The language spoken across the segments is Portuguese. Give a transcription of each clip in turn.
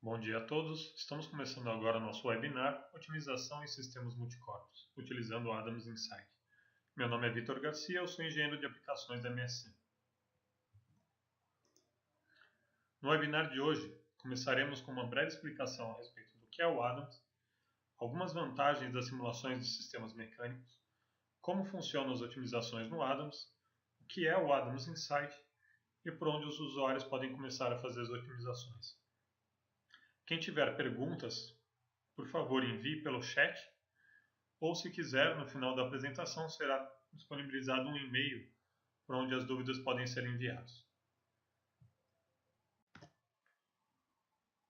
Bom dia a todos. Estamos começando agora nosso webinar Otimização em Sistemas Multicorpos, utilizando o Adams Insight. Meu nome é Vitor Garcia, eu sou engenheiro de aplicações da MSC. No webinar de hoje, começaremos com uma breve explicação a respeito do que é o Adams, algumas vantagens das simulações de sistemas mecânicos, como funcionam as otimizações no Adams, o que é o Adams Insight e por onde os usuários podem começar a fazer as otimizações. Quem tiver perguntas, por favor envie pelo chat, ou se quiser, no final da apresentação será disponibilizado um e-mail por onde as dúvidas podem ser enviadas.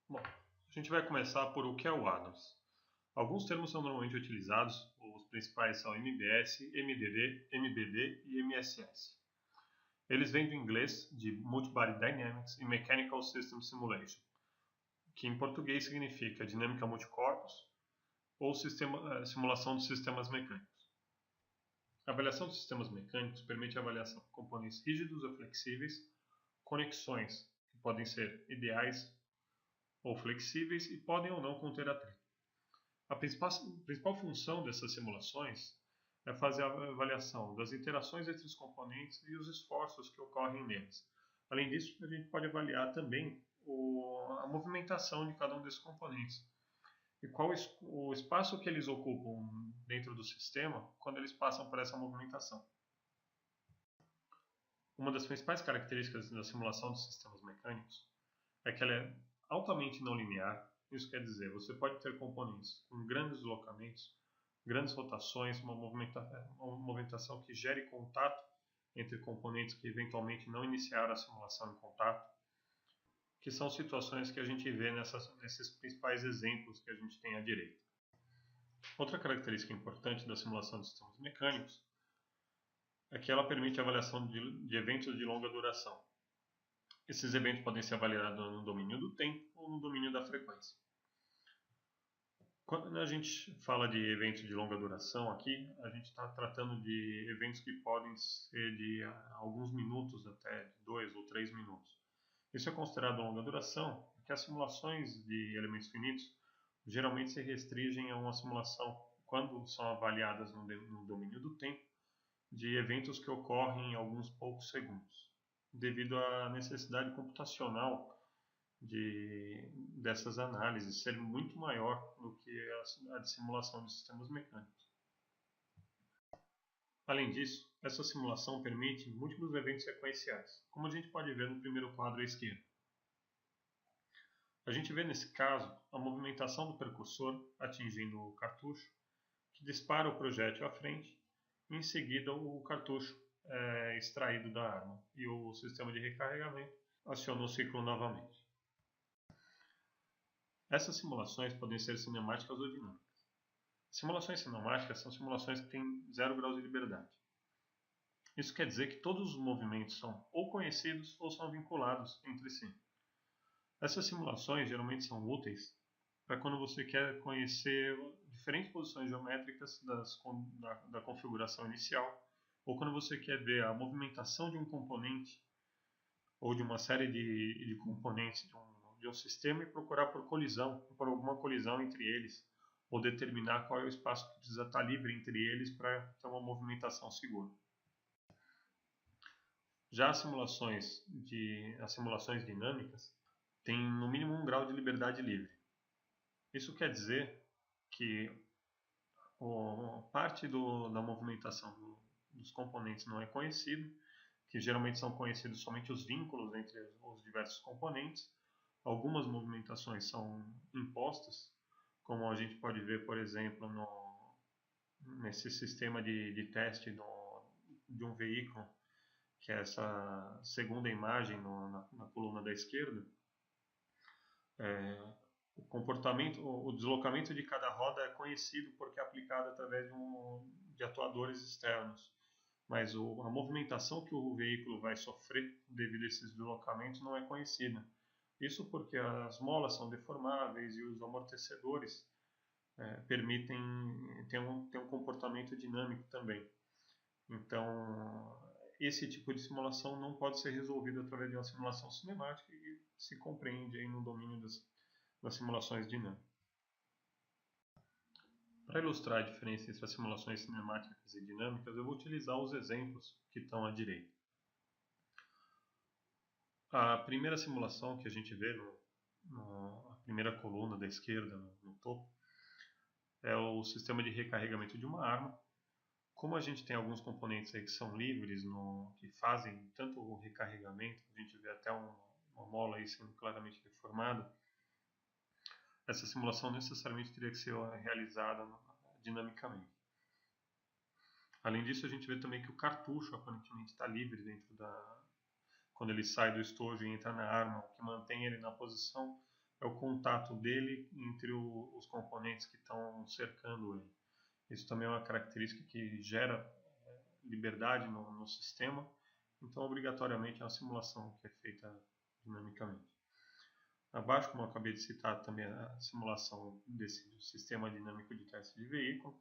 Bom, a gente vai começar por o que é o Adams. Alguns termos são normalmente utilizados, os principais são MBS, MDD, MBD e MSS. Eles vêm do inglês de Multibody Dynamics e Mechanical System Simulation, que em português significa dinâmica multicorpos ou simulação de sistemas mecânicos. A avaliação de sistemas mecânicos permite a avaliação de componentes rígidos ou flexíveis, conexões que podem ser ideais ou flexíveis e podem ou não conter atrito. A principal função dessas simulações é fazer a avaliação das interações entre os componentes e os esforços que ocorrem neles. Além disso, a gente pode avaliar também a movimentação de cada um desses componentes e qual o espaço que eles ocupam dentro do sistema quando eles passam por essa movimentação. Uma das principais características da simulação de sistemas mecânicos é que ela é altamente não linear. Isso quer dizer, você pode ter componentes com grandes deslocamentos, grandes rotações, uma movimentação que gere contato entre componentes que eventualmente não iniciaram a simulação em contato, que são situações que a gente vê nesses principais exemplos que a gente tem à direita. Outra característica importante da simulação de sistemas mecânicos é que ela permite a avaliação de eventos de longa duração. Esses eventos podem ser avaliados no domínio do tempo ou no domínio da frequência. Quando a gente fala de eventos de longa duração aqui, a gente está tratando de eventos que podem ser de alguns minutos até 2 ou 3 minutos. Isso é considerado longa duração, porque as simulações de elementos finitos geralmente se restringem a uma simulação, quando são avaliadas no domínio do tempo, de eventos que ocorrem em alguns poucos segundos, devido à necessidade computacional dessas análises ser muito maior do que a de simulação de sistemas mecânicos. Além disso, essa simulação permite múltiplos eventos sequenciais, como a gente pode ver no primeiro quadro à esquerda. A gente vê nesse caso a movimentação do percussor atingindo o cartucho, que dispara o projétil à frente, e em seguida o cartucho é extraído da arma e o sistema de recarregamento aciona o ciclo novamente. Essas simulações podem ser cinemáticas ou dinâmicas. Simulações cinemáticas são simulações que têm 0 graus de liberdade. Isso quer dizer que todos os movimentos são ou conhecidos ou são vinculados entre si. Essas simulações geralmente são úteis para quando você quer conhecer diferentes posições geométricas da configuração inicial, ou quando você quer ver a movimentação de um componente ou de uma série de componentes de um sistema e procurar por alguma colisão entre eles, ou determinar qual é o espaço que precisa estar livre entre eles para ter uma movimentação segura. Já as simulações dinâmicas têm no mínimo 1 grau de liberdade livre. Isso quer dizer que parte da movimentação dos componentes não é conhecido, que geralmente são conhecidos somente os vínculos entre os diversos componentes. Algumas movimentações são impostas, como a gente pode ver, por exemplo, nesse sistema de teste de um veículo, que é essa segunda imagem na coluna da esquerda. O deslocamento de cada roda é conhecido porque é aplicado através de atuadores externos, mas a movimentação que o veículo vai sofrer devido a esses deslocamentos não é conhecida. Isso porque as molas são deformáveis e os amortecedores permitem ter um comportamento dinâmico também. Então, esse tipo de simulação não pode ser resolvido através de uma simulação cinemática e se compreende aí no domínio das simulações dinâmicas. Para ilustrar a diferença entre as simulações cinemáticas e dinâmicas, eu vou utilizar os exemplos que estão à direita. A primeira simulação que a gente vê na primeira coluna da esquerda, no topo, é o sistema de recarregamento de uma arma. Como a gente tem alguns componentes aí que são livres, que fazem tanto o recarregamento, a gente vê até uma mola aí sendo claramente deformada, essa simulação necessariamente teria que ser realizada dinamicamente. Além disso, a gente vê também que o cartucho aparentemente está livre quando ele sai do estojo e entra na arma. O que mantém ele na posição é o contato dele entre os componentes que estão cercando ele. Isso também é uma característica que gera liberdade no sistema, então obrigatoriamente é uma simulação que é feita dinamicamente. Abaixo, como eu acabei de citar, também a simulação desse sistema dinâmico de teste de veículo,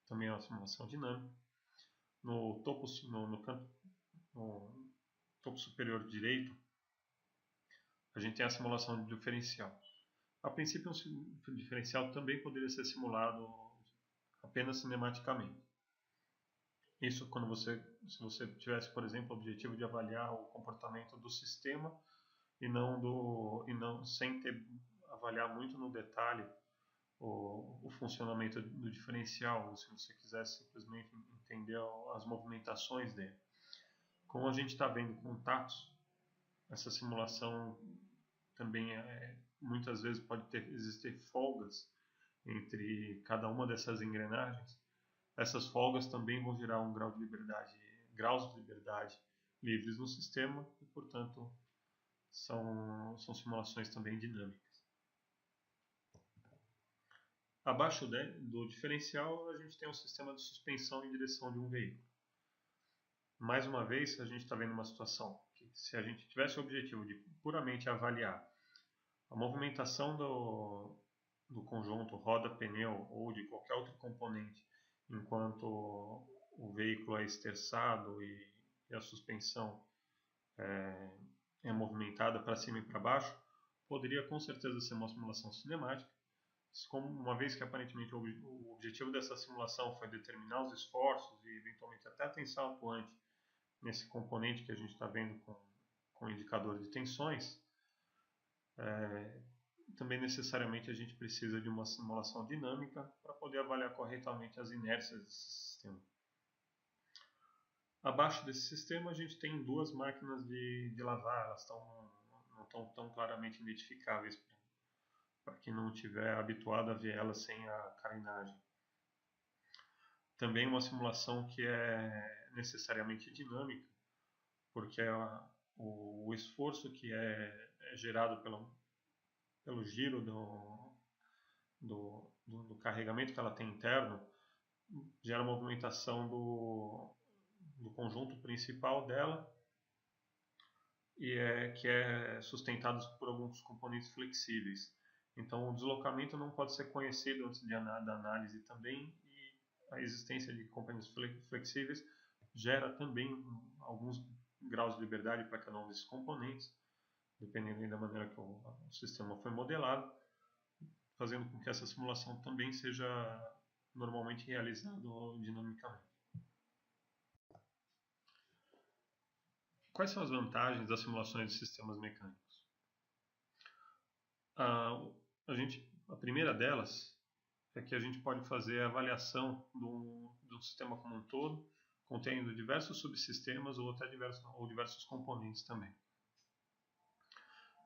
também é uma simulação dinâmica. No topo superior direito, a gente tem a simulação de diferencial. A princípio, um diferencial também poderia ser simulado apenas cinematicamente. Isso se você tivesse, por exemplo, o objetivo de avaliar o comportamento do sistema e não sem avaliar muito no detalhe o funcionamento do diferencial, ou se você quisesse simplesmente entender as movimentações dele. Como a gente está vendo contatos, essa simulação também muitas vezes pode existir folgas entre cada uma dessas engrenagens. Essas folgas também vão gerar graus de liberdade livres no sistema e, portanto, são simulações também dinâmicas. Abaixo do diferencial, a gente tem um sistema de suspensão em direção de um veículo. Mais uma vez, a gente está vendo uma situação que, se a gente tivesse o objetivo de puramente avaliar a movimentação do conjunto roda-pneu ou de qualquer outro componente enquanto o veículo é esterçado e a suspensão é movimentada para cima e para baixo, poderia com certeza ser uma simulação cinemática. Uma vez que aparentemente o objetivo dessa simulação foi determinar os esforços e eventualmente até a tensão atuante nesse componente que a gente está vendo com o indicador de tensões, também necessariamente a gente precisa de uma simulação dinâmica para poder avaliar corretamente as inércias desse sistema. Abaixo desse sistema a gente tem duas máquinas de lavar, elas não estão tão claramente identificáveis para quem não estiver habituado a ver elas sem a carenagem. Também uma simulação que é necessariamente dinâmica, porque o esforço que é gerado pelo giro do carregamento que ela tem interno gera movimentação do conjunto principal dela que é sustentado por alguns componentes flexíveis. Então o deslocamento não pode ser conhecido antes da análise também, e a existência de componentes flexíveis gera também alguns graus de liberdade para cada um desses componentes, dependendo da maneira que o sistema foi modelado, fazendo com que essa simulação também seja normalmente realizada dinamicamente. Quais são as vantagens das simulações de sistemas mecânicos? A primeira delas é que a gente pode fazer a avaliação do sistema como um todo, contendo diversos subsistemas ou até diversos componentes também.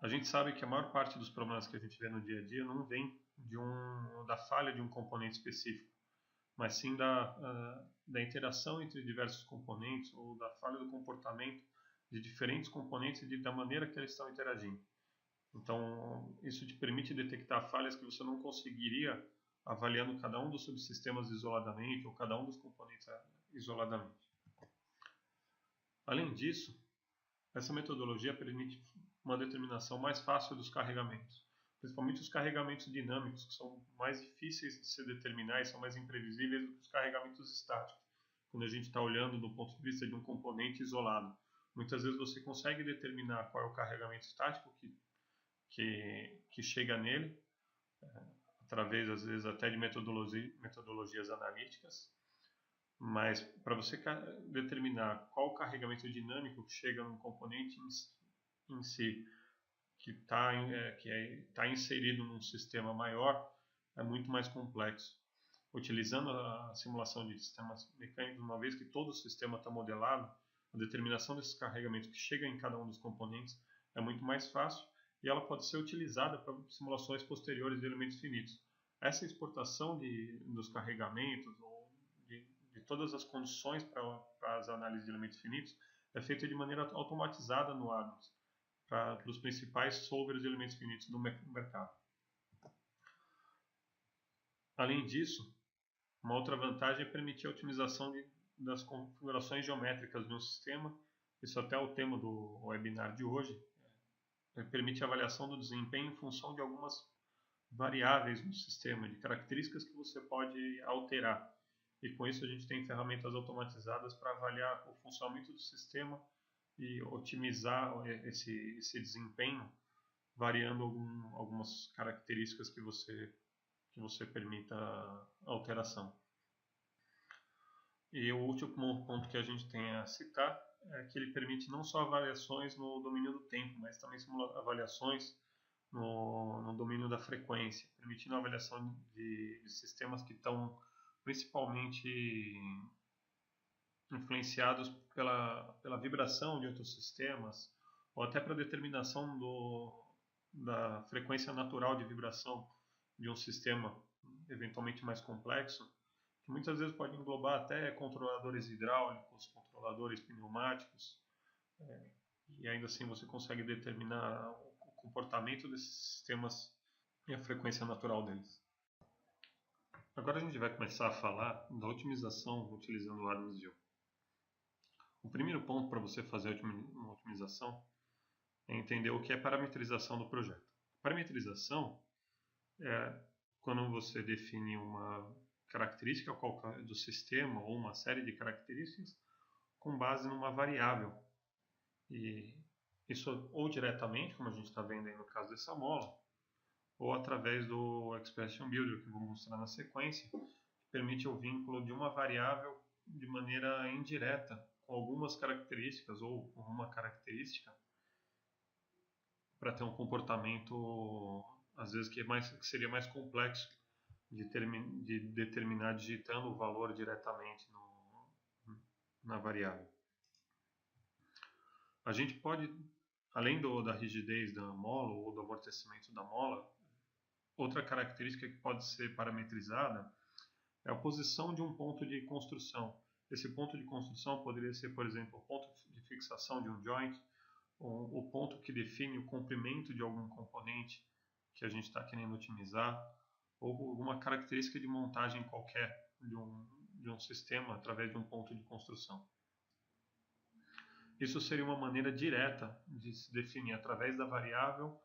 A gente sabe que a maior parte dos problemas que a gente vê no dia a dia não vem da falha de um componente específico, mas sim da interação entre diversos componentes ou da falha do comportamento de diferentes componentes e da maneira que eles estão interagindo. Então, isso te permite detectar falhas que você não conseguiria avaliando cada um dos subsistemas isoladamente ou cada um dos componentes isoladamente. Além disso, essa metodologia permite uma determinação mais fácil dos carregamentos, principalmente os carregamentos dinâmicos, que são mais difíceis de se determinar e são mais imprevisíveis do que os carregamentos estáticos, quando a gente está olhando do ponto de vista de um componente isolado. Muitas vezes você consegue determinar qual é o carregamento estático que chega nele, através, às vezes, até de metodologias analíticas, mas para você determinar qual o carregamento dinâmico que chega no componente em si, que está inserido num sistema maior, é muito mais complexo. Utilizando a simulação de sistemas mecânicos, uma vez que todo o sistema está modelado, a determinação desses carregamentos que chegam em cada um dos componentes é muito mais fácil e ela pode ser utilizada para simulações posteriores de elementos finitos. Essa exportação dos carregamentos ou de todas as condições para as análises de elementos finitos é feita de maneira automatizada no Adams, para os principais solvers de elementos finitos do mercado. Além disso, uma outra vantagem é permitir a otimização das configurações geométricas de um sistema. Isso até é o tema do webinar de hoje. Permite a avaliação do desempenho em função de algumas variáveis no sistema, de características que você pode alterar. E com isso a gente tem ferramentas automatizadas para avaliar o funcionamento do sistema e otimizar esse desempenho, variando algumas características que você permita alteração. E o último ponto que a gente tem a citar é que ele permite não só avaliações no domínio do tempo, mas também avaliações no domínio da frequência, permitindo a avaliação de sistemas que estão principalmente influenciados pela vibração de outros sistemas, ou até para a determinação da frequência natural de vibração de um sistema eventualmente mais complexo, que muitas vezes pode englobar até controladores hidráulicos, controladores pneumáticos, e ainda assim você consegue determinar o comportamento desses sistemas e a frequência natural deles. Agora a gente vai começar a falar da otimização utilizando o Adams View. O primeiro ponto para você fazer uma otimização é entender o que é parametrização do projeto. Parametrização é quando você define uma característica do sistema ou uma série de características com base numa variável. E isso ou diretamente, como a gente está vendo aí no caso dessa mola, ou através do Expression Builder, que eu vou mostrar na sequência, que permite o vínculo de uma variável de maneira indireta, com algumas características ou com uma característica, para ter um comportamento, às vezes, que seria mais complexo de determinar digitando o valor diretamente na variável. A gente pode, além da rigidez da mola ou do amortecimento da mola, outra característica que pode ser parametrizada é a posição de um ponto de construção. Esse ponto de construção poderia ser, por exemplo, o ponto de fixação de um joint, ou o ponto que define o comprimento de algum componente que a gente está querendo otimizar, ou alguma característica de montagem qualquer de um sistema através de um ponto de construção. Isso seria uma maneira direta de se definir através da variável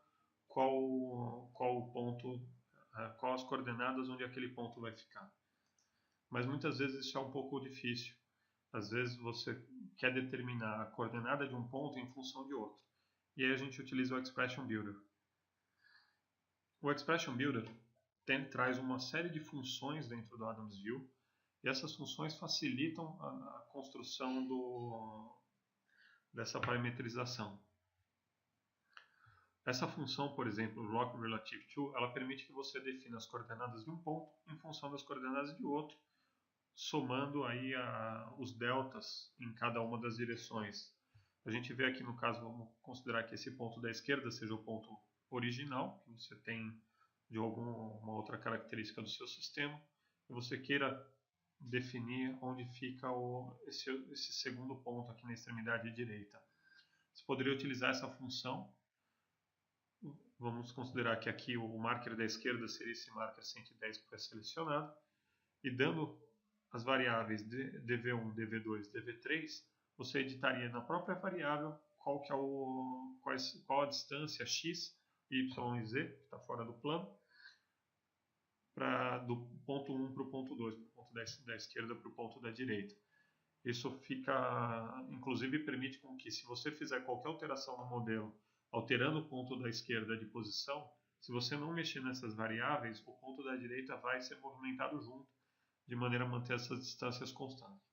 qual o ponto, qual as coordenadas onde aquele ponto vai ficar. Mas muitas vezes isso é um pouco difícil. Às vezes você quer determinar a coordenada de um ponto em função de outro. E aí a gente utiliza o Expression Builder. O Expression Builder traz uma série de funções dentro do Adams View, e essas funções facilitam a construção dessa parametrização. Essa função, por exemplo, Rock Relative To, ela permite que você defina as coordenadas de um ponto em função das coordenadas de outro, somando aí os deltas em cada uma das direções. A gente vê aqui no caso, vamos considerar que esse ponto da esquerda seja o ponto original, que você tem de alguma outra característica do seu sistema, e você queira definir onde fica esse segundo ponto aqui na extremidade direita. Você poderia utilizar essa função. Vamos considerar que aqui o marker da esquerda seria esse marker 110 que foi selecionado, e dando as variáveis dv1, dv2, dv3, você editaria na própria variável qual a distância x, y e z, que está fora do plano, do ponto 1 para o ponto 2, do ponto da esquerda para o ponto da direita. Isso inclusive permite que se você fizer qualquer alteração no modelo, alterando o ponto da esquerda de posição, se você não mexer nessas variáveis, o ponto da direita vai ser movimentado junto, de maneira a manter essas distâncias constantes.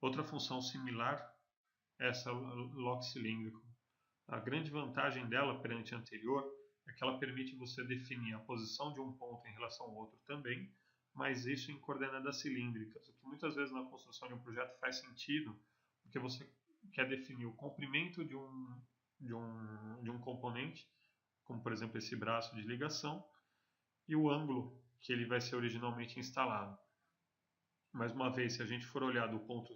Outra função similar é essa lock cilíndrico. A grande vantagem dela perante a anterior é que ela permite você definir a posição de um ponto em relação ao outro também, mas isso em coordenadas cilíndricas, o que muitas vezes na construção de um projeto faz sentido, porque você quer definir o comprimento de um componente, como por exemplo esse braço de ligação, e o ângulo que ele vai ser originalmente instalado. Mais uma vez, se a gente for olhar do ponto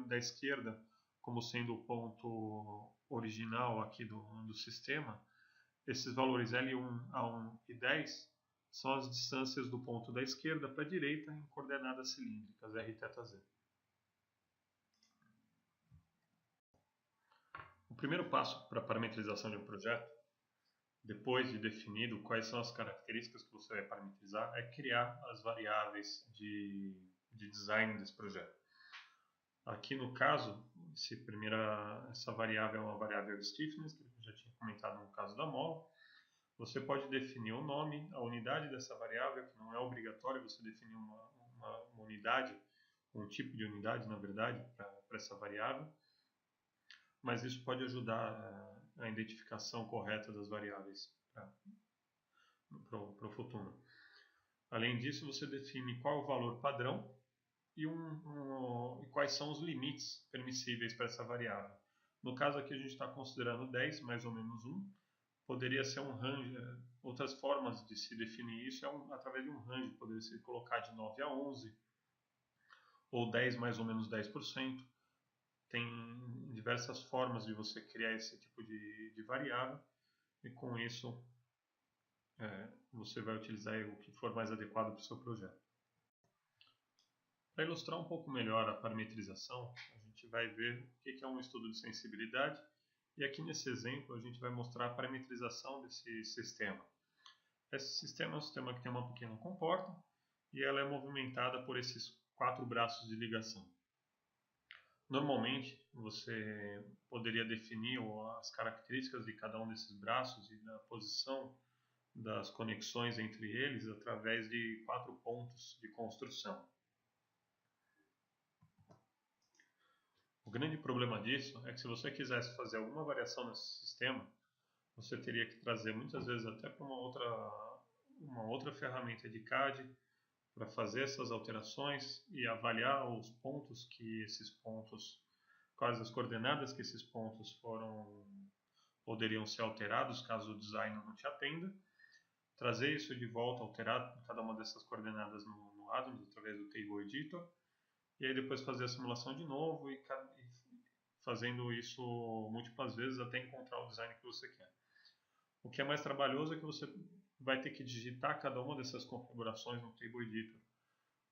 da esquerda como sendo o ponto original aqui do sistema, esses valores L1, A1 e 10 são as distâncias do ponto da esquerda para a direita em coordenadas cilíndricas, Rθz. O primeiro passo para a parametrização de um projeto, depois de definido quais são as características que você vai parametrizar, é criar as variáveis de design desse projeto. Aqui no caso, essa variável é uma variável stiffness, que eu já tinha comentado no caso da mola. Você pode definir o nome, a unidade dessa variável, que não é obrigatório você definir uma unidade, um tipo de unidade, na verdade, para essa variável, mas isso pode ajudar a identificação correta das variáveis para o futuro. Além disso, você define qual é o valor padrão e quais são os limites permissíveis para essa variável. No caso aqui a gente está considerando 10, mais ou menos 1. Poderia ser um range, outras formas de se definir isso através de um range, poderia ser colocar de 9 a 11, ou 10 mais ou menos 10%. Tem diversas formas de você criar esse tipo de variável, e com isso você vai utilizar o que for mais adequado para o seu projeto. Para ilustrar um pouco melhor a parametrização, a gente vai ver o que é um estudo de sensibilidade, e aqui nesse exemplo a gente vai mostrar a parametrização desse sistema. Esse sistema é um sistema que tem uma pequena comporta e ela é movimentada por esses 4 braços de ligação. Normalmente você poderia definir as características de cada um desses braços e da posição das conexões entre eles através de 4 pontos de construção. O grande problema disso é que se você quisesse fazer alguma variação nesse sistema, você teria que trazer muitas vezes até para uma outra ferramenta de CAD para fazer essas alterações e avaliar os pontos quais as coordenadas que esses pontos poderiam ser alterados caso o design não te atenda, trazer isso de volta alterado cada uma dessas coordenadas no Atoms através do Table Editor, e aí depois fazer a simulação de novo e fazendo isso múltiplas vezes até encontrar o design que você quer. O que é mais trabalhoso é que você vai ter que digitar cada uma dessas configurações no Table Editor,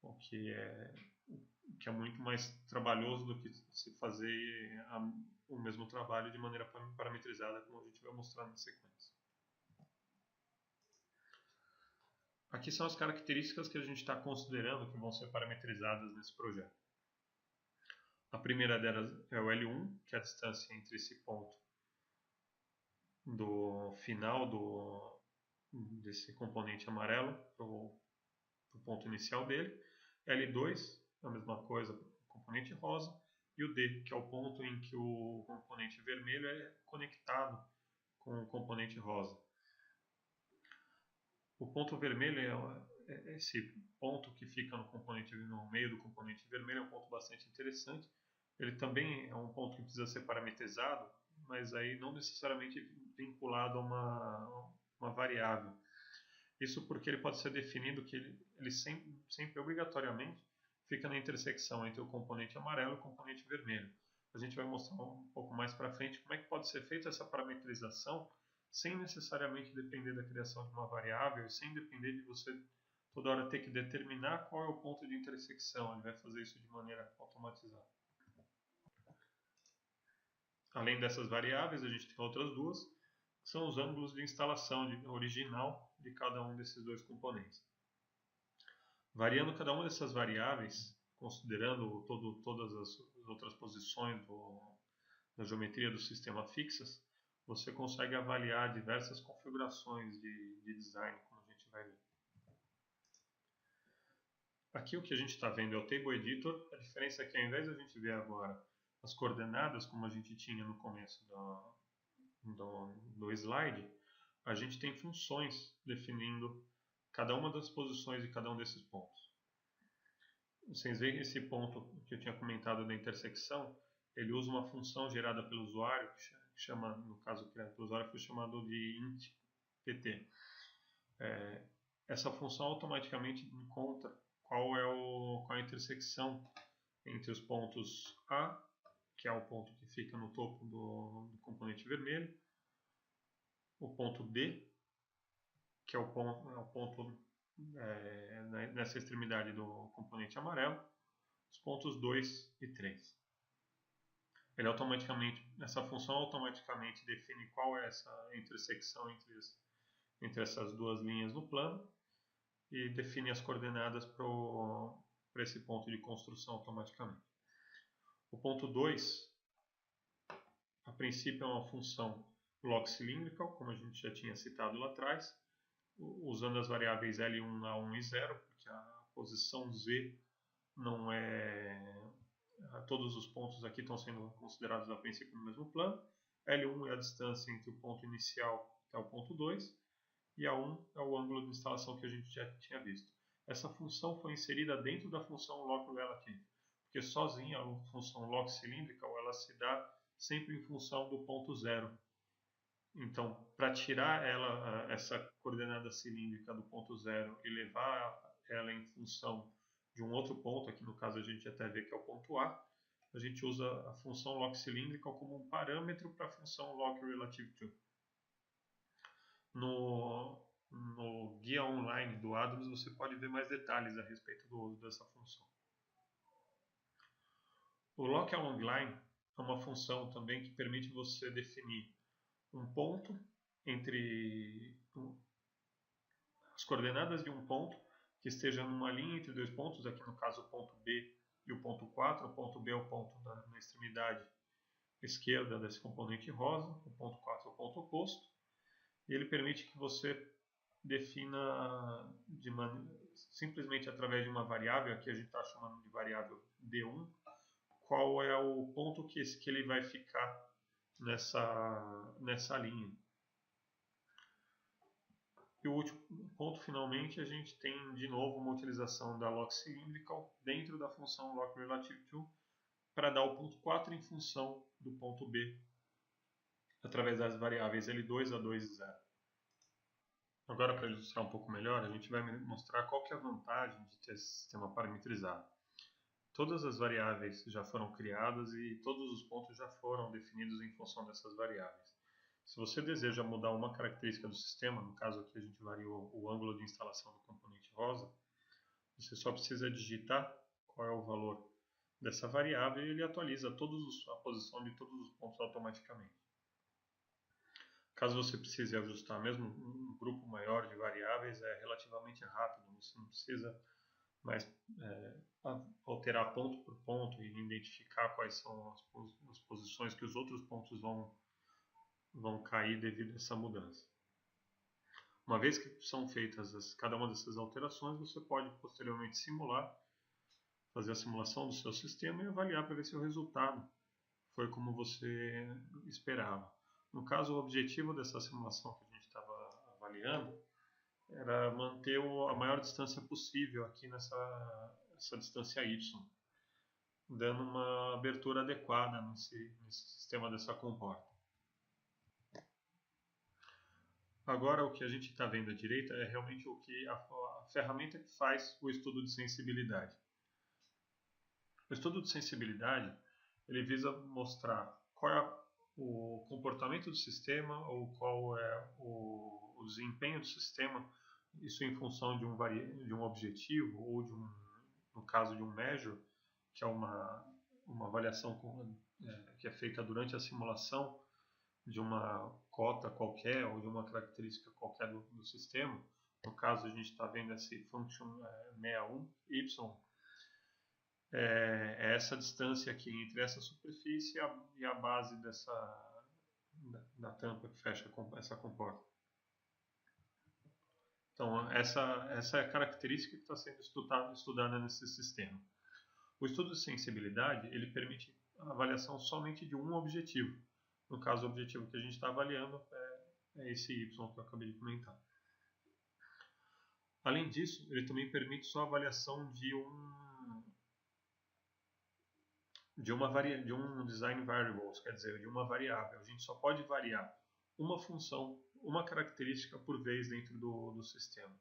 o que é muito mais trabalhoso do que se fazer o mesmo trabalho de maneira parametrizada, como a gente vai mostrar na sequência. Aqui são as características que a gente está considerando que vão ser parametrizadas nesse projeto. A primeira delas é o L1, que é a distância entre esse ponto do final desse componente amarelo para o ponto inicial dele. L2 é a mesma coisa para o componente rosa. E o D, que é o ponto em que o componente vermelho é conectado com o componente rosa. O ponto vermelho é esse ponto que fica no meio do componente vermelho, é um ponto bastante interessante. Ele também é um ponto que precisa ser parametrizado, mas aí não necessariamente vinculado a uma variável. Isso porque ele pode ser definido que ele sempre obrigatoriamente fica na intersecção entre o componente amarelo e o componente vermelho. A gente vai mostrar um pouco mais para frente como é que pode ser feita essa parametrização sem necessariamente depender da criação de uma variável e sem depender de você toda hora ter que determinar qual é o ponto de intersecção. Ele vai fazer isso de maneira automatizada. Além dessas variáveis, a gente tem outras duas, que são os ângulos de instalação original de cada um desses dois componentes. Variando cada uma dessas variáveis, considerando todas as outras posições da geometria do sistema fixas, você consegue avaliar diversas configurações de design, como a gente vai ver. Aqui o que a gente está vendo é o Table Editor. A diferença é que ao invés de a gente ver agora as coordenadas, como a gente tinha no começo do slide, a gente tem funções definindo cada uma das posições de cada um desses pontos. Vocês veem esse ponto que eu tinha comentado da intersecção, ele usa uma função gerada pelo usuário, que chama, no caso criado pelo usuário, foi chamado de int.pt. Essa função automaticamente encontra qual é a intersecção entre os pontos A, que é o ponto que fica no topo do componente vermelho, o ponto D, que é o ponto nessa extremidade do componente amarelo, os pontos 2 e 3. Essa função automaticamente define qual é essa intersecção entre essas duas linhas no plano e define as coordenadas para esse ponto de construção automaticamente. O ponto 2, a princípio, é uma função lock cylindrical, como a gente já tinha citado lá atrás, usando as variáveis L1, A1 e 0, porque a posição Z não é... Todos os pontos aqui estão sendo considerados a princípio no mesmo plano. L1 é a distância entre o ponto inicial até o ponto 2, e A1 é o ângulo de instalação que a gente já tinha visto. Essa função foi inserida dentro da função lock relative, porque sozinha a função lock cylindrical ela se dá sempre em função do ponto 0. Então, para tirar essa coordenada cilíndrica do ponto 0 e levar ela em função de um outro ponto, aqui no caso a gente até vê que é o ponto A, a gente usa a função lock cylindrical como um parâmetro para a função lock relative to. No guia online do Adams você pode ver mais detalhes a respeito do uso dessa função. O lock along line é uma função também que permite você definir um ponto entre as coordenadas de um ponto que esteja numa linha entre dois pontos, aqui no caso o ponto B e o ponto 4. O ponto B é o ponto na extremidade esquerda desse componente rosa, o ponto 4 é o ponto oposto, e ele permite que você defina simplesmente através de uma variável, aqui a gente está chamando de variável D1, qual é o ponto que ele vai ficar nessa linha. E o último ponto, finalmente, a gente tem de novo uma utilização da lock cylindrical dentro da função lock relative to para dar o ponto 4 em função do ponto B através das variáveis L2, A2 e 0. Agora, para ilustrar um pouco melhor, a gente vai mostrar qual que é a vantagem de ter esse sistema parametrizado. Todas as variáveis já foram criadas e todos os pontos já foram definidos em função dessas variáveis. Se você deseja mudar uma característica do sistema, no caso aqui a gente variou o ângulo de instalação do componente rosa, você só precisa digitar qual é o valor dessa variável e ele atualiza a posição de todos os pontos automaticamente. Caso você precise ajustar mesmo um grupo maior de variáveis, é relativamente rápido, você não precisa mais alterar ponto por ponto e identificar quais são as posições que os outros pontos vão cair devido a essa mudança. Uma vez que são feitas cada uma dessas alterações, você pode posteriormente fazer a simulação do seu sistema e avaliar para ver se o resultado foi como você esperava. No caso, o objetivo dessa simulação que a gente estava avaliando era manter a maior distância possível aqui nessa distância y, dando uma abertura adequada nesse sistema dessa comporta. Agora o que a gente está vendo à direita é realmente a ferramenta que faz o estudo de sensibilidade. O estudo de sensibilidade ele visa mostrar qual é o comportamento do sistema ou qual é o desempenho do sistema, isso em função de um objetivo ou no caso de um measure, que é uma avaliação que é feita durante a simulação de uma cota qualquer ou de uma característica qualquer do sistema. No caso a gente está vendo esse function 61y, é essa distância aqui entre essa superfície e a base da tampa que fecha essa comporta. Então, essa é a característica que está sendo estudada nesse sistema. O estudo de sensibilidade ele permite a avaliação somente de um objetivo. No caso, o objetivo que a gente está avaliando é esse Y que eu acabei de comentar. Além disso, ele também permite só a avaliação de um design variables, quer dizer, de uma variável. A gente só pode variar uma função, uma característica por vez dentro do sistema.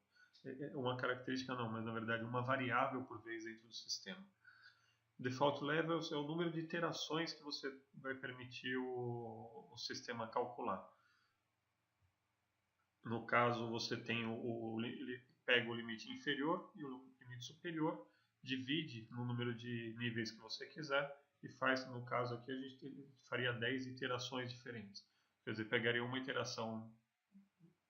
Uma característica não, mas na verdade uma variável por vez dentro do sistema. Default levels é o número de iterações que você vai permitir o sistema calcular. No caso, você tem ele pega o limite inferior e o limite superior, divide no número de níveis que você quiser e faz, no caso aqui, a gente faria 10 iterações diferentes. Quer dizer, pegaria uma iteração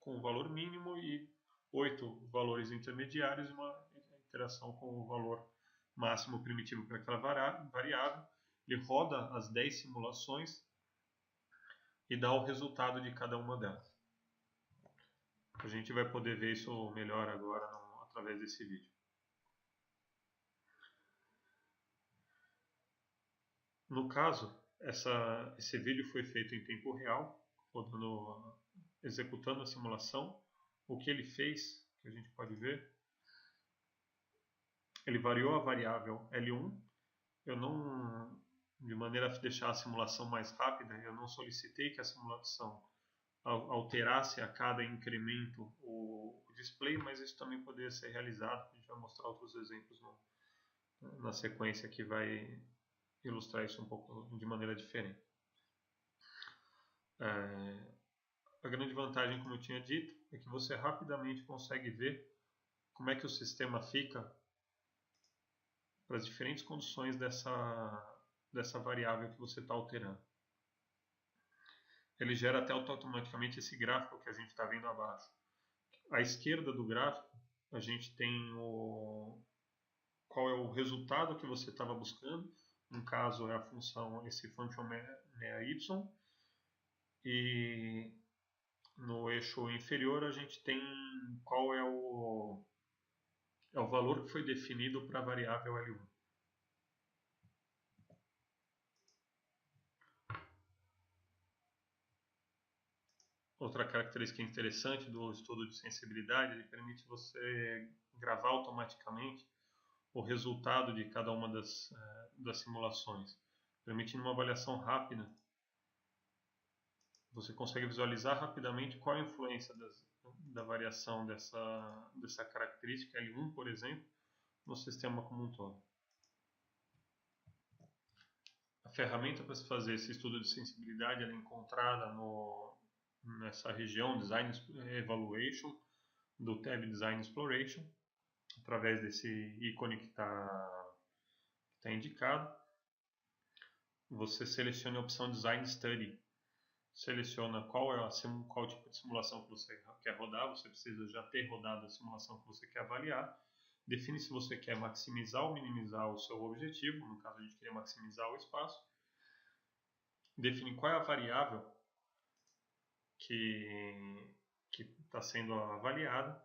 com o valor mínimo e 8 valores intermediários e uma iteração com o valor máximo primitivo para aquela variável. Ele roda as 10 simulações e dá o resultado de cada uma delas. A gente vai poder ver isso melhor agora através desse vídeo. No caso, esse vídeo foi feito em tempo real, executando a simulação. O que ele fez, que a gente pode ver, ele variou a variável L1. De maneira a deixar a simulação mais rápida, eu não solicitei que a simulação alterasse a cada incremento o display, mas isso também poderia ser realizado. A gente vai mostrar outros exemplos na sequência que vai ilustrar isso um pouco de maneira diferente. A grande vantagem, como eu tinha dito, é que você rapidamente consegue ver como é que o sistema fica para as diferentes condições dessa variável que você está alterando. Ele gera até automaticamente esse gráfico que a gente está vendo abaixo. À esquerda do gráfico, a gente tem qual é o resultado que você estava buscando. No caso, é a função, esse function y. E no eixo inferior, a gente tem qual é o valor que foi definido para a variável L1. Outra característica interessante do estudo de sensibilidade, ele permite você gravar automaticamente o resultado de cada uma das simulações, permitindo uma avaliação rápida. Você consegue visualizar rapidamente qual a influência da variação dessa característica L1, por exemplo, no sistema como um todo. A ferramenta para se fazer esse estudo de sensibilidade é encontrada nessa região Design Evaluation do tab Design Exploration, através desse ícone que está indicado. Você seleciona a opção Design Study, seleciona qual tipo de simulação que você quer rodar. Você precisa já ter rodado a simulação que você quer avaliar. Define se você quer maximizar ou minimizar o seu objetivo. No caso, a gente queria maximizar o espaço. Define qual é a variável que está sendo avaliada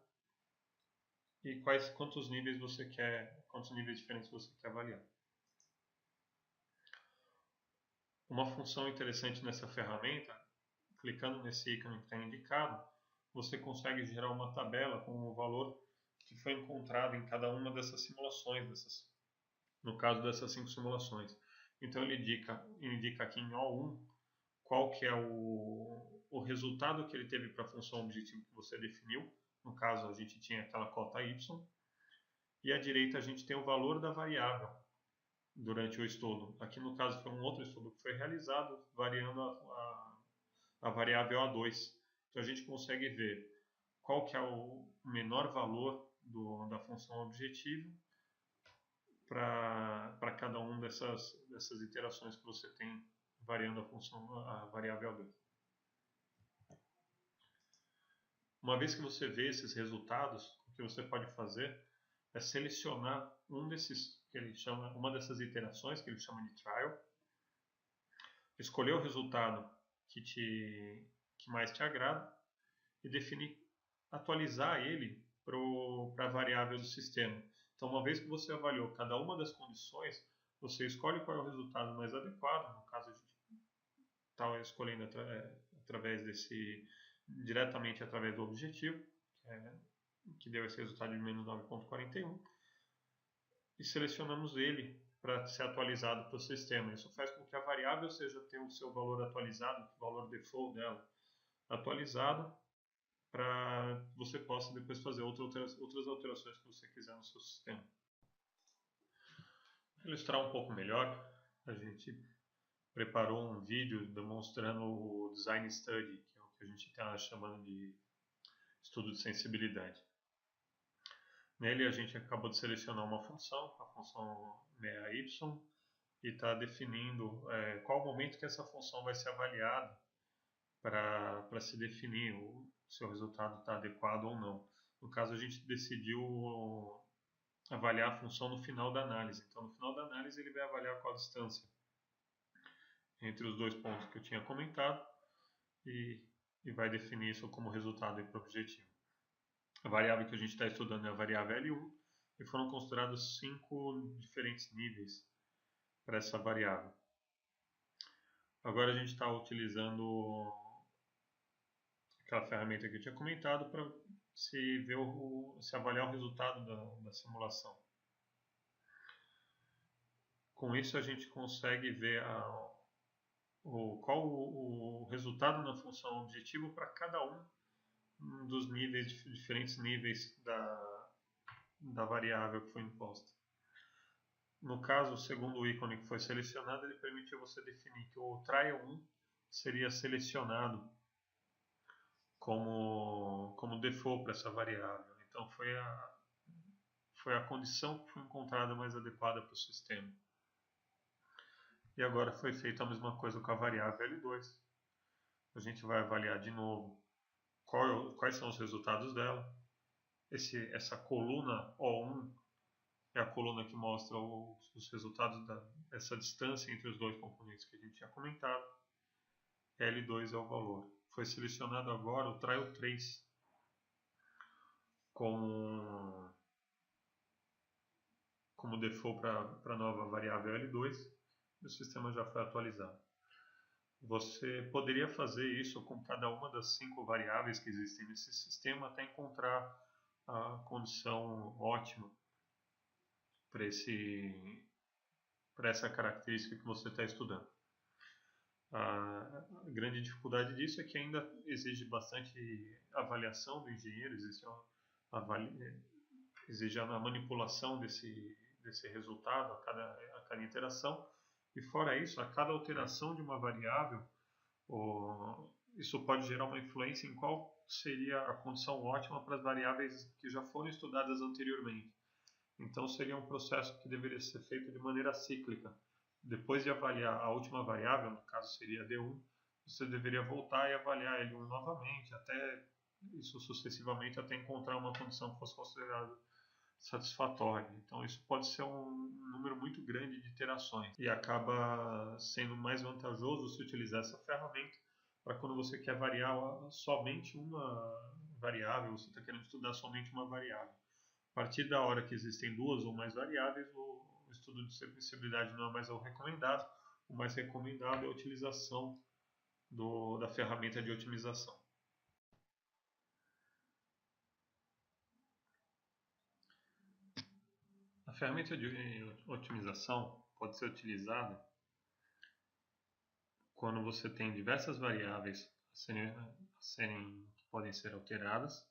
e quantos níveis diferentes você quer avaliar. Uma função interessante nessa ferramenta, clicando nesse ícone que está indicado, você consegue gerar uma tabela com o valor que foi encontrado em cada uma dessas simulações, no caso dessas 5 simulações. Então ele indica aqui em O1 qual que é o resultado que ele teve para a função objetivo que você definiu. No caso, a gente tinha aquela cota y. E à direita a gente tem o valor da variável durante o estudo. Aqui no caso foi um outro estudo que foi realizado, variando a variável A2. Então a gente consegue ver qual que é o menor valor da função objetivo para cada uma dessas iterações que você tem variando a variável A2. Uma vez que você vê esses resultados, o que você pode fazer é selecionar uma dessas iterações, que ele chama de trial, escolher o resultado que mais te agrada e definir, atualizar ele para a variável do sistema. Então, uma vez que você avaliou cada uma das condições, você escolhe qual é o resultado mais adequado. No caso, a gente está escolhendo diretamente através do objetivo, que deu esse resultado de menos 9,41, e selecionamos ele para ser atualizado para o sistema. Isso faz com que a variável tenha o seu valor atualizado, o valor default dela atualizado, para que você possa depois fazer outras alterações que você quiser no seu sistema. Para ilustrar um pouco melhor, a gente preparou um vídeo demonstrando o Design Study, que é o que a gente está chamando de estudo de sensibilidade. Nele a gente acabou de selecionar uma função, a função mea-y, e está definindo qual o momento que essa função vai ser avaliada para se definir se o resultado está adequado ou não. No caso, a gente decidiu avaliar a função no final da análise. Então, no final da análise, ele vai avaliar qual a distância entre os dois pontos que eu tinha comentado e vai definir isso como resultado para o objetivo. A variável que a gente está estudando é a variável L1 e foram considerados 5 diferentes níveis para essa variável. Agora a gente está utilizando aquela ferramenta que eu tinha comentado para se avaliar o resultado da simulação. Com isso a gente consegue ver qual o resultado na função objetivo para cada um dos diferentes níveis da variável que foi imposta. No caso, segundo o ícone que foi selecionado, ele permitiu você definir que o trial 1 seria selecionado como default para essa variável. Então foi a condição que foi encontrada mais adequada para o sistema. E agora foi feita a mesma coisa com a variável L2. A gente vai avaliar de novo quais são os resultados dela. Essa coluna O1 é a coluna que mostra os resultados dessa distância entre os dois componentes que a gente tinha comentado. L2 é o valor. Foi selecionado agora o trial 3 como default para a nova variável L2 e o sistema já foi atualizado. Você poderia fazer isso com cada uma das 5 variáveis que existem nesse sistema até encontrar a condição ótima para essa característica que você está estudando. A grande dificuldade disso é que ainda exige bastante avaliação do engenheiro, exige a manipulação desse resultado a cada interação, e fora isso, a cada alteração de uma variável, isso pode gerar uma influência em qual seria a condição ótima para as variáveis que já foram estudadas anteriormente. Então seria um processo que deveria ser feito de maneira cíclica. Depois de avaliar a última variável, no caso seria D1, você deveria voltar e avaliar L1 novamente, até isso sucessivamente, até encontrar uma condição que fosse considerada satisfatória. Então isso pode ser um número muito grande de iterações e acaba sendo mais vantajoso se utilizar essa ferramenta para quando você quer variar somente uma variável, você está querendo estudar somente uma variável. A partir da hora que existem duas ou mais variáveis, o estudo de sensibilidade não é mais o recomendado. O mais recomendado é a utilização da ferramenta de otimização. A ferramenta de otimização pode ser utilizada quando você tem diversas variáveis que podem ser alteradas,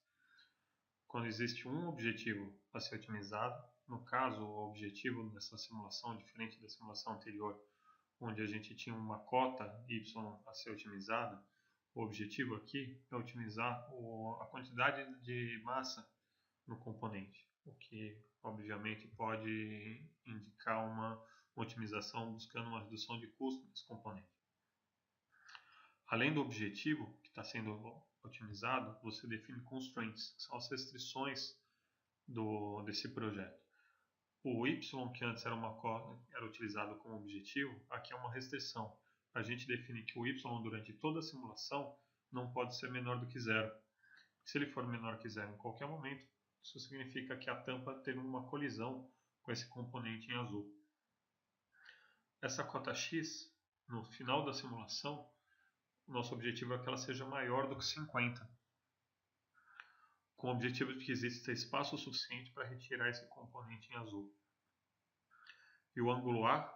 quando existe um objetivo a ser otimizado. No caso, o objetivo dessa simulação, diferente da simulação anterior, onde a gente tinha uma cota y a ser otimizada, o objetivo aqui é otimizar a quantidade de massa no componente, o que obviamente pode indicar uma otimização buscando uma redução de custo desse componente. Além do objetivo que está sendo otimizado, você define constraints, que são as restrições desse projeto. O y, que antes era utilizado como objetivo, aqui é uma restrição. a gente define que o y durante toda a simulação não pode ser menor do que zero. Se ele for menor que zero em qualquer momento, isso significa que a tampa teve uma colisão com esse componente em azul. Essa cota x, no final da simulação, nosso objetivo é que ela seja maior do que 50, com o objetivo de que exista espaço suficiente para retirar esse componente em azul. E o ângulo A,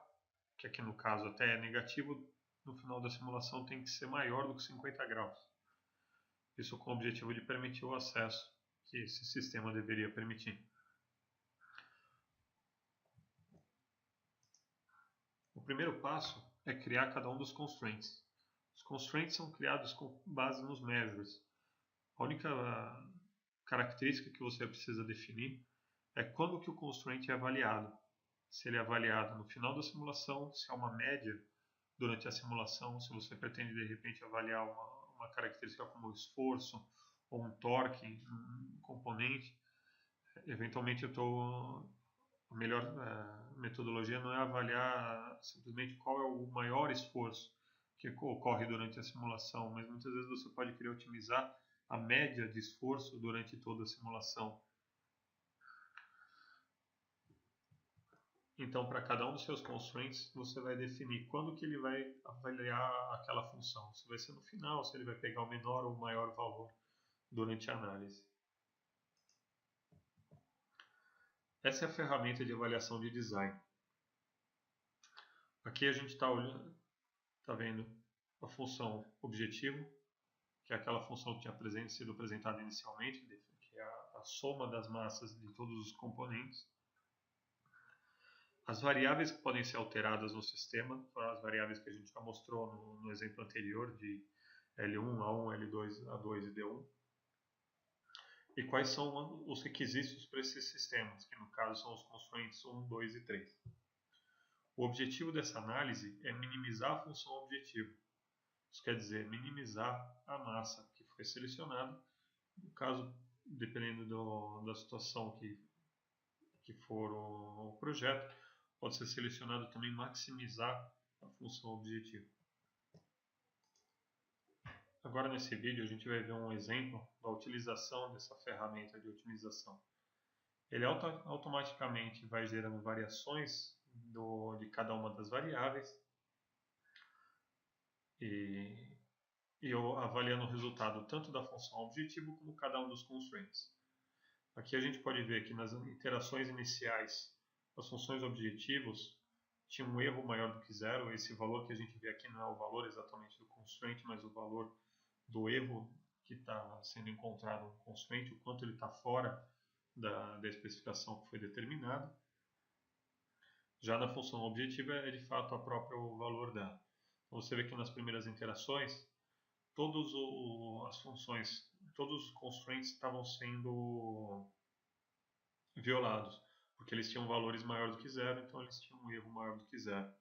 que aqui no caso até é negativo, no final da simulação tem que ser maior do que 50 graus. Isso com o objetivo de permitir o acesso que esse sistema deveria permitir. O primeiro passo é criar cada um dos constraints. Os constraints são criados com base nos measures. A única característica que você precisa definir é quando que o constraint é avaliado. Se ele é avaliado no final da simulação, se é uma média durante a simulação, se você pretende de repente avaliar uma característica como o esforço ou um torque, um componente. Eventualmente a melhor metodologia não é avaliar simplesmente qual é o maior esforço que ocorre durante a simulação, mas muitas vezes você pode querer otimizar a média de esforço durante toda a simulação. Então, para cada um dos seus constraints, você vai definir quando que ele vai avaliar aquela função. Se vai ser no final, se ele vai pegar o menor ou o maior valor durante a análise. Essa é a ferramenta de avaliação de design. Aqui a gente está vendo a função objetivo, que é aquela função que tinha sido apresentada inicialmente, que é a soma das massas de todos os componentes. As variáveis que podem ser alteradas no sistema foram as variáveis que a gente já mostrou no exemplo anterior de L1, A1, L2, A2 e D1. E quais são os requisitos para esses sistemas, que no caso são os constraints 1, 2 e 3. O objetivo dessa análise é minimizar a função objetivo. Isso quer dizer minimizar a massa que foi selecionada. No caso, dependendo da situação que for o projeto, pode ser selecionado também maximizar a função objetivo. Agora nesse vídeo a gente vai ver um exemplo da utilização dessa ferramenta de otimização. Ele automaticamente vai gerando variações de cada uma das variáveis e eu avaliando o resultado tanto da função objetivo como cada um dos constraints. Aqui a gente pode ver que nas iterações iniciais as funções objetivos tinham um erro maior do que zero. Esse valor que a gente vê aqui não é o valor exatamente do constraint, mas o valor do erro que está sendo encontrado no constraint, o quanto ele está fora da especificação que foi determinada. Já na função objetiva é de fato a própria o valor dela. Então, você vê que nas primeiras interações todas as funções, todos os constraints estavam sendo violados, porque eles tinham valores maior do que zero, então eles tinham um erro maior do que zero.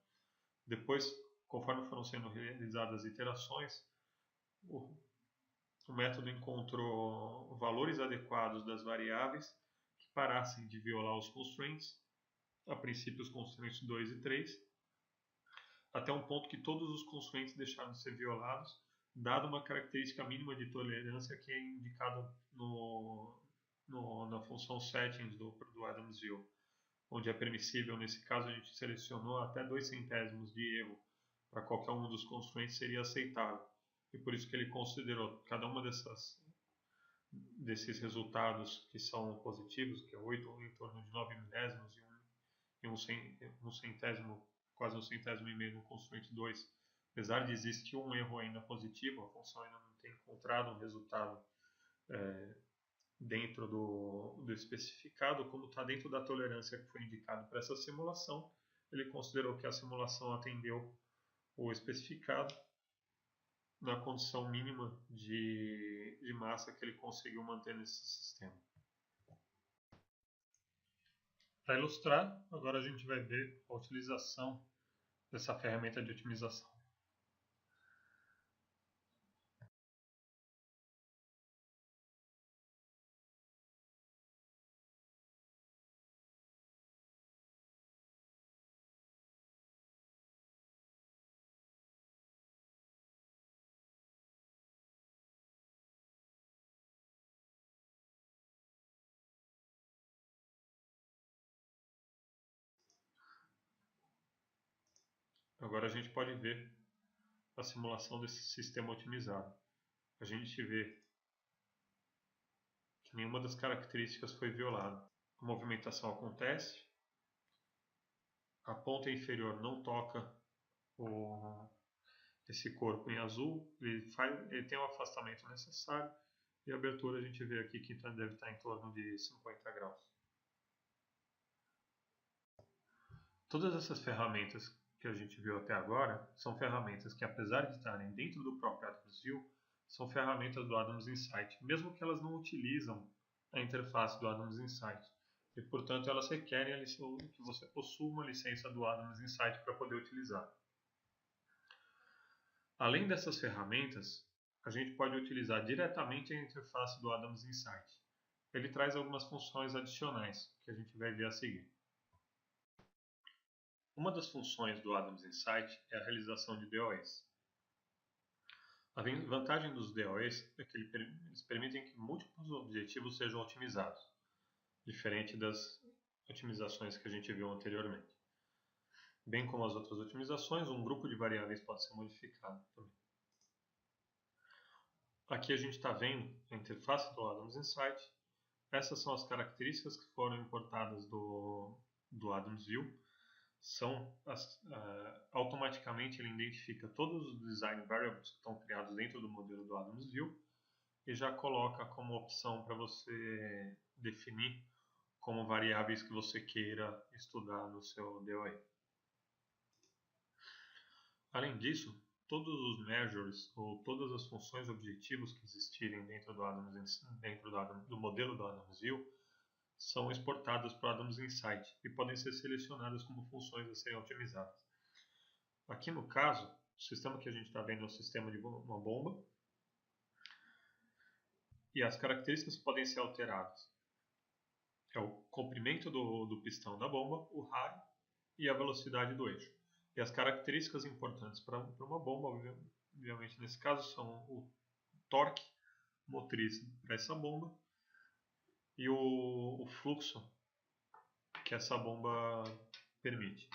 Depois, conforme foram sendo realizadas as iterações, o método encontrou valores adequados das variáveis que parassem de violar os constraints, a princípio os constraints 2 e 3, até um ponto que todos os constraints deixaram de ser violados, dada uma característica mínima de tolerância que é indicada na função settings do Adams-View, onde é permissível, nesse caso a gente selecionou até 2 centésimos de erro para qualquer um dos constraints seria aceitável. E por isso que ele considerou cada uma desses resultados que são positivos, que é 8 ou em torno de 9 milésimos e um centésimo, quase um centésimo e meio no constraint 2. Apesar de existir um erro ainda positivo, a função ainda não tem encontrado um resultado dentro do especificado, como está dentro da tolerância que foi indicado para essa simulação, ele considerou que a simulação atendeu o especificado na condição mínima de massa que ele conseguiu manter nesse sistema. Para ilustrar, agora a gente vai ver a utilização dessa ferramenta de otimização. Agora a gente pode ver a simulação desse sistema otimizado. A gente vê que nenhuma das características foi violada. A movimentação acontece, a ponta inferior não toca esse corpo em azul, ele tem o afastamento necessário, e a abertura a gente vê aqui que deve estar em torno de 50 graus. Todas essas ferramentas que a gente viu até agora são ferramentas que, apesar de estarem dentro do próprio Adams View, são ferramentas do Adams Insight, mesmo que elas não utilizam a interface do Adams Insight. E, portanto, elas requerem que você possua uma licença do Adams Insight para poder utilizar. Além dessas ferramentas, a gente pode utilizar diretamente a interface do Adams Insight. Ele traz algumas funções adicionais que a gente vai ver a seguir. Uma das funções do Adams Insight é a realização de DOEs. A vantagem dos DOEs é que eles permitem que múltiplos objetivos sejam otimizados, diferente das otimizações que a gente viu anteriormente. Bem como as outras otimizações, um grupo de variáveis pode ser modificado também. Aqui a gente está vendo a interface do Adams Insight. Essas são as características que foram importadas do Adams View. Automaticamente ele identifica todos os design variables que estão criados dentro do modelo do Adams View e já coloca como opção para você definir como variáveis que você queira estudar no seu DOE. Além disso, todos os measures ou todas as funções objetivos que existirem dentro do modelo do Adams View são exportadas para o Adams Insight e podem ser selecionadas como funções a serem otimizadas. Aqui no caso, o sistema que a gente está vendo é um sistema de uma bomba e as características podem ser alteradas. É o comprimento do pistão da bomba, o raio e a velocidade do eixo. E as características importantes para uma bomba, obviamente nesse caso, são o torque motriz para essa bomba e o fluxo que essa bomba permite.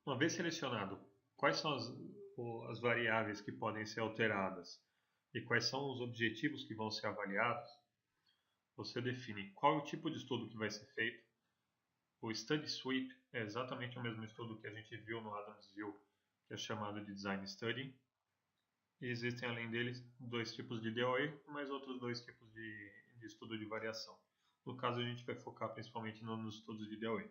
Uma vez selecionado quais são as variáveis que podem ser alteradas e quais são os objetivos que vão ser avaliados, você define qual é o tipo de estudo que vai ser feito. O Study Sweep é exatamente o mesmo estudo que a gente viu no Adams View, que é chamado de Design Study. E existem, além deles, dois tipos de DOE e mais outros dois tipos de estudo de variação. No caso, a gente vai focar principalmente nos estudos de DOE.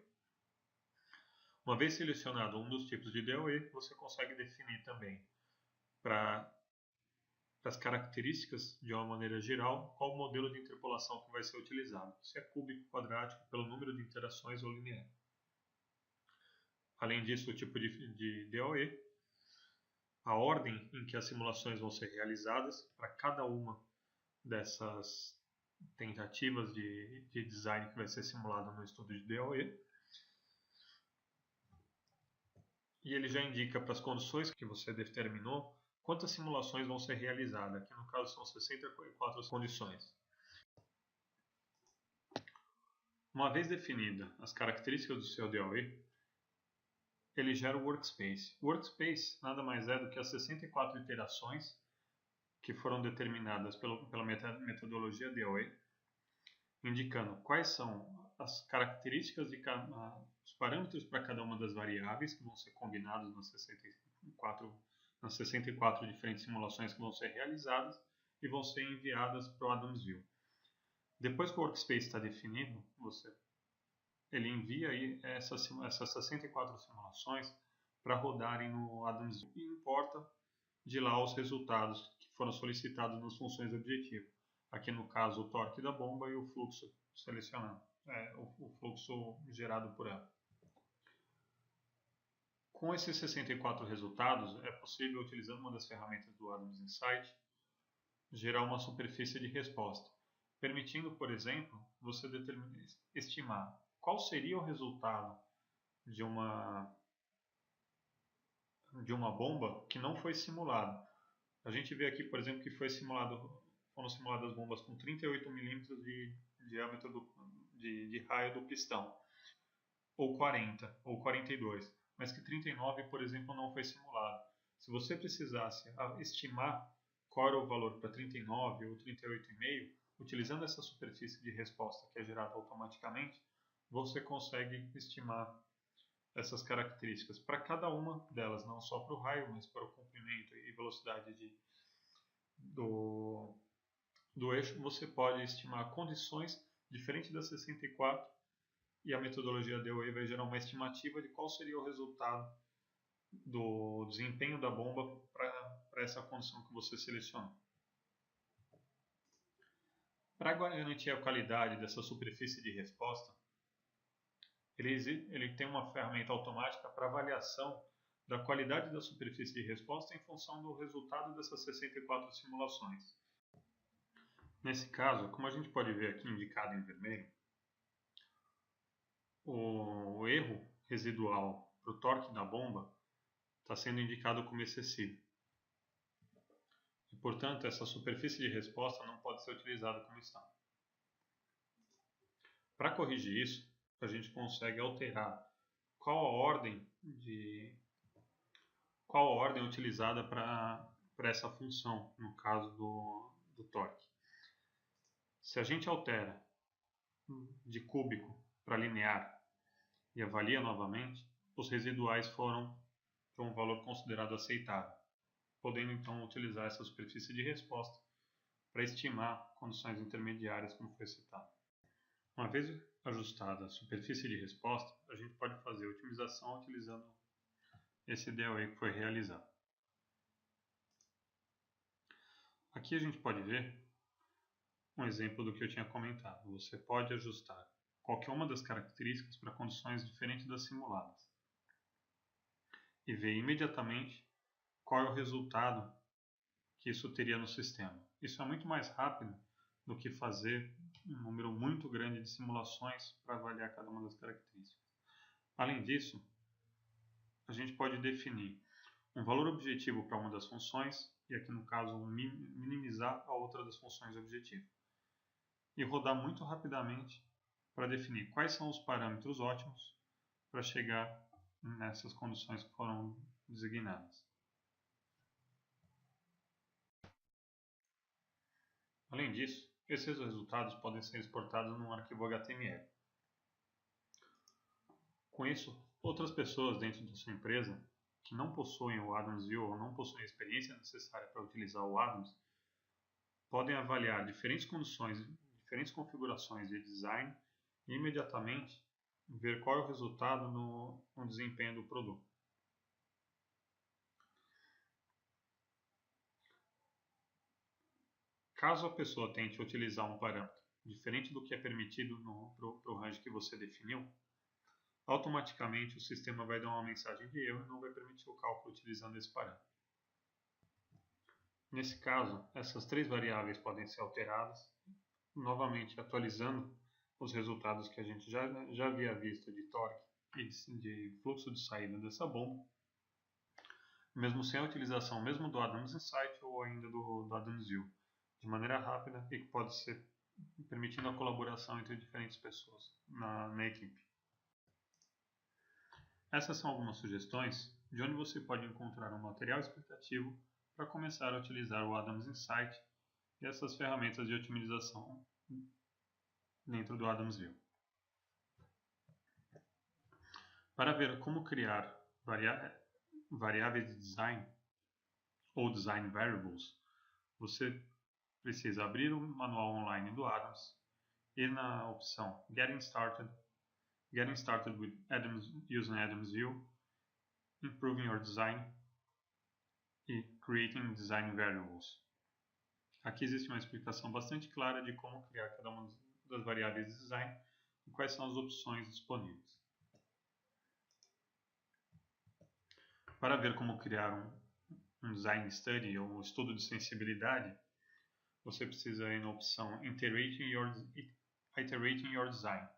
Uma vez selecionado um dos tipos de DOE, você consegue definir também para as características, de uma maneira geral, qual o modelo de interpolação que vai ser utilizado, se é cúbico, quadrático, pelo número de interações ou linear. Além disso, o tipo de DOE, a ordem em que as simulações vão ser realizadas para cada uma dessas tentativas de design que vai ser simulado no estudo de DOE. E ele já indica para as condições que você determinou quantas simulações vão ser realizadas. Aqui no caso são 64 condições. Uma vez definida as características do seu DOE, ele gera o Workspace. O Workspace nada mais é do que as 64 iterações que foram determinadas pela metodologia DOE, indicando quais são as características os parâmetros para cada uma das variáveis que vão ser combinados nas 64 diferentes simulações que vão ser realizadas e vão ser enviadas para o Adams View. Depois que o Workspace está definido, ele envia aí essas 64 simulações para rodarem no Adams View e importa de lá os resultados que foram solicitados nas funções objetivo. Aqui no caso o torque da bomba e o fluxo selecionado, o fluxo gerado por ela. Com esses 64 resultados, é possível, utilizando uma das ferramentas do Adams Insight, gerar uma superfície de resposta, permitindo, por exemplo, você estimar qual seria o resultado de uma bomba que não foi simulada. A gente vê aqui, por exemplo, que foram simuladas bombas com 38 mm de diâmetro de raio do pistão, ou 40, ou 42, mas que 39, por exemplo, não foi simulado. Se você precisasse estimar qual era o valor para 39 ou 38,5, utilizando essa superfície de resposta que é gerada automaticamente, você consegue estimar essas características para cada uma delas, não só para o raio, mas para o comprimento e velocidade do eixo. Você pode estimar condições diferentes da 64 e a metodologia DOE vai gerar uma estimativa de qual seria o resultado do desempenho da bomba para essa condição que você selecionou. Para garantir a qualidade dessa superfície de resposta, ele tem uma ferramenta automática para avaliação da qualidade da superfície de resposta em função do resultado dessas 64 simulações. Nesse caso, como a gente pode ver aqui indicado em vermelho, o erro residual para o torque da bomba está sendo indicado como excessivo. E, portanto, essa superfície de resposta não pode ser utilizada como está. Para corrigir isso, a gente consegue alterar qual a ordem utilizada para essa função, no caso do torque. Se a gente altera de cúbico para linear e avalia novamente, os residuais foram para um valor considerado aceitável, podendo então utilizar essa superfície de resposta para estimar condições intermediárias, como foi citado. Uma vez ajustada a superfície de resposta, a gente pode fazer a otimização utilizando esse DOE que foi realizado. Aqui a gente pode ver um exemplo do que eu tinha comentado. Você pode ajustar qualquer uma das características para condições diferentes das simuladas e ver imediatamente qual é o resultado que isso teria no sistema. Isso é muito mais rápido do que fazer um número muito grande de simulações para avaliar cada uma das características. Além disso, a gente pode definir um valor objetivo para uma das funções e aqui no caso minimizar a outra das funções objetivo. E rodar muito rapidamente para definir quais são os parâmetros ótimos para chegar nessas condições que foram designadas. Além disso, esses resultados podem ser exportados num arquivo HTML. Com isso, outras pessoas dentro da sua empresa que não possuem o Adams View ou não possuem a experiência necessária para utilizar o Adams podem avaliar diferentes condições, diferentes configurações de design e imediatamente ver qual é o resultado no desempenho do produto. Caso a pessoa tente utilizar um parâmetro diferente do que é permitido para o range que você definiu, automaticamente o sistema vai dar uma mensagem de erro e não vai permitir o cálculo utilizando esse parâmetro. Nesse caso, essas três variáveis podem ser alteradas, novamente atualizando os resultados que a gente já havia visto de torque e de fluxo de saída dessa bomba, mesmo sem a utilização mesmo do Adams Insight ou ainda do Adams View, de maneira rápida e que pode ser permitindo a colaboração entre diferentes pessoas na equipe. Essas são algumas sugestões de onde você pode encontrar um material explicativo para começar a utilizar o Adams Insight e essas ferramentas de otimização dentro do Adams View. Para ver como criar variáveis de design ou design variables, você precisa abrir o manual online do Adams, ir na opção Getting Started with Adams using Adams View, Improving your Design e Creating Design Variables. Aqui existe uma explicação bastante clara de como criar cada uma das variáveis de design e quais são as opções disponíveis. Para ver como criar um Design Study ou um estudo de sensibilidade, você precisa ir na opção Iterating Your Design.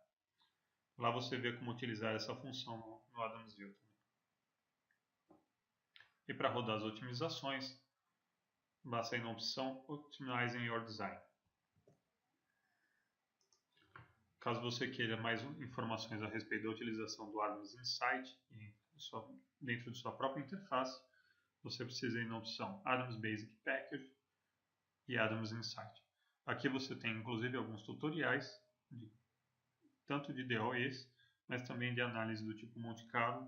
Lá você vê como utilizar essa função no Adams View também. E para rodar as otimizações, basta ir na opção Optimizing Your Design. Caso você queira mais informações a respeito da utilização do Adams Insight dentro de sua própria interface, você precisa ir na opção Adams Basic Package e Adams Insight. Aqui você tem inclusive alguns tutoriais, tanto de DOEs, mas também de análise do tipo Monte Carlo,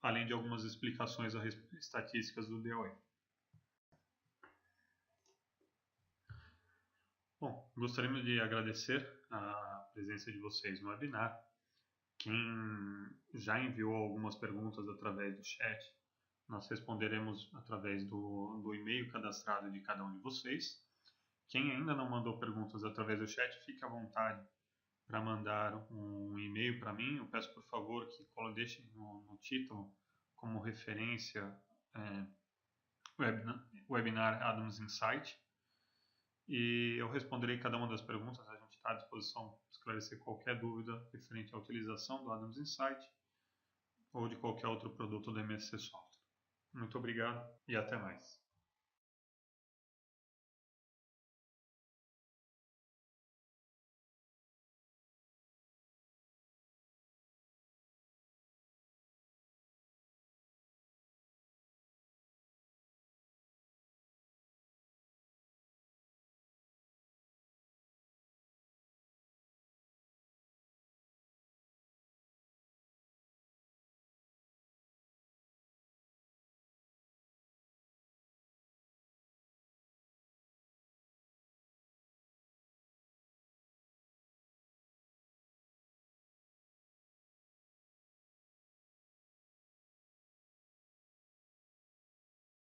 além de algumas explicações a respeito de estatísticas do DOE. Bom, gostaríamos de agradecer a presença de vocês no webinar. Quem já enviou algumas perguntas através do chat, nós responderemos através do e-mail cadastrado de cada um de vocês. Quem ainda não mandou perguntas através do chat, fique à vontade para mandar um e-mail para mim. Eu peço, por favor, que deixe no título como referência webinar Adams Insight. E eu responderei cada uma das perguntas. A gente está à disposição para esclarecer qualquer dúvida referente à utilização do Adams Insight ou de qualquer outro produto da MSC Software. Muito obrigado e até mais.